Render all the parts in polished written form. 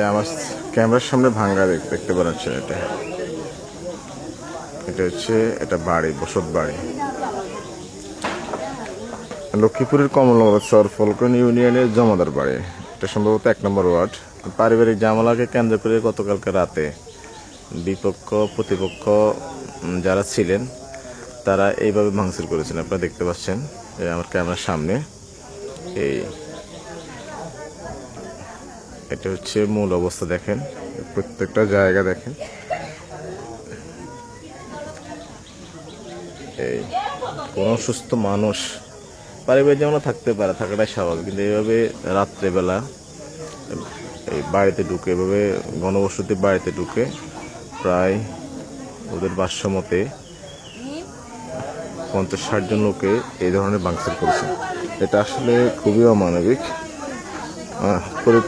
আমার ক্যামেরার সামনে ভাঙ্গা দেখতে পাচ্ছেন। এটা হচ্ছে এটা বাড়ি, বসত বাড়ি, লক্ষ্মীপুরের কমলনগর চর ফলকন ইউনিয়নের জমাদার বাড়ি। এটা সম্ভবত 1 নম্বর ওয়ার্ড। পারিবারিক ঝামেলাকে কেন্দ্র করে গতকালকে রাতে বিপক্ষ প্রতিপক্ষ যারা ছিলেন তারা এইভাবে ভাঙচুর করেছেন। আপনারা দেখতে পাচ্ছেন আমার ক্যামেরার সামনে। এটা হচ্ছে মূল অবস্থা। দেখেন প্রত্যেকটা জায়গা দেখেন। কোনো সুস্থ মানুষ পারিবারিক যেমন থাকতে পারে, থাকাটাই স্বাভাবিক, কিন্তু এইভাবে রাত্রেবেলা এই বাড়িতে ঢুকে, এভাবে গণবসতি বাড়িতে ঢুকে প্রায় ওদের ভাষ্যমতে 50-60 জন লোকে এই ধরনের ভাঙচুর করেছে। এটা আসলে খুবই অমানবিক।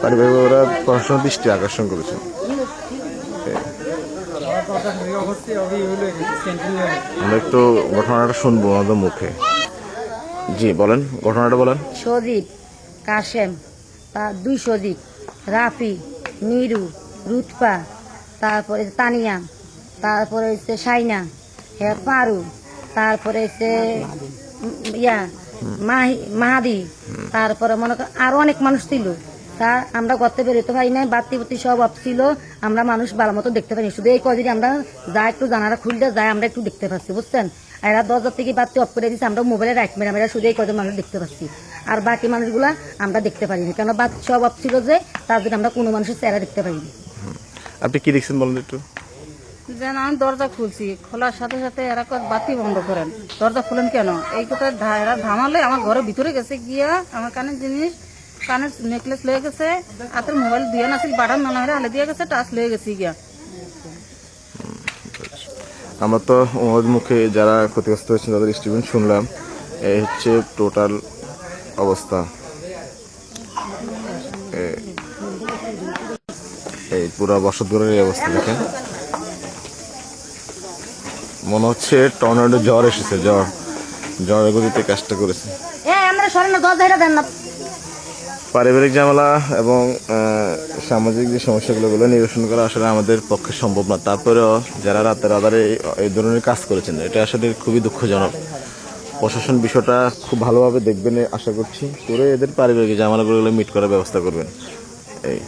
পারিবারিক ওরা প্রশাসনের দৃষ্টি আকর্ষণ করেছে। আমরা একটু ঘটনাটা শুনবো ওনাদের মুখে। জি বলেন, ঘটনাটা বলেন। সজীব, কাশেম, তার 2 সজীব, রাফি, নিরু, রুৎপা, তারপরে তানিয়া, তারপরে হচ্ছে সাইনা, হ্যাঁ পারু, তারপরে হচ্ছে মাহাদি, তারপরে মনে কর আরো অনেক মানুষ ছিল। তা আমরা করতে বেরোতে পারি না, বাতি সব অফ ছিল, আমরা মানুষ ভালো মতো দেখতে পারি। শুধু এই কদিন আমরা যা একটু জানারা খুলতে যাই, আমরা একটু দেখতে পাচ্ছি, বুঝছেন। এরা 10 থেকে বাতি অফ করে দিচ্ছে, আমরা মোবাইলে রাইট মেরে আমরা শুধু এই কজন মানুষ দেখতে পাচ্ছি, আর বাকি মানুষগুলা আমরা দেখতে পারিনি, কেন বাতি সব অফ ছিল যে, তার জন্য আমরা কোনো মানুষের চেহারা দেখতে পারিনি। আপনি কি দেখছেন বলেন একটু। যেন আমি দরজা খুলছি, খোলার সাথে সাথে এরা বাতি বন্ধ করেন, দরজা খুলেন কেন, এই কথা এরা ধামালে আমার ঘরের ভিতরে গেছে গিয়া আমার কানের জিনিস, কানের নেকলেস লয়ে গেছে, হাতের মোবাইল দিয়ে নাছিল, বাটার নানা হলে দিয়ে গেছে, টাচ লয়ে গেছে গিয়া। আমরা তো ওদের মুখে যারা ক্ষতিগ্রস্ত হয়েছেন তাদের স্টেটমেন্ট শুনলাম। এই হচ্ছে টোটাল অবস্থা। এই পুরো বসতঘরের এই অবস্থা দেখেন। মনে হচ্ছে টর্নেডো ঝড় এসেছে, ঝড়ের গতিতে কাজটা করেছে। পারিবারিক ঝামেলা এবং সামাজিক যে সমস্যাগুলো নিরসন করা আসলে আমাদের পক্ষে সম্ভব না। তারপরেও যারা রাতের আধারে এই ধরনের কাজ করেছেন, এটা আসলে খুবই দুঃখজনক। প্রশাসন বিষয়টা খুব ভালোভাবে দেখবেন আশা করছি, করে এদের পারিবারিক ঝামেলাগুলো মিট করার ব্যবস্থা করবেন। এই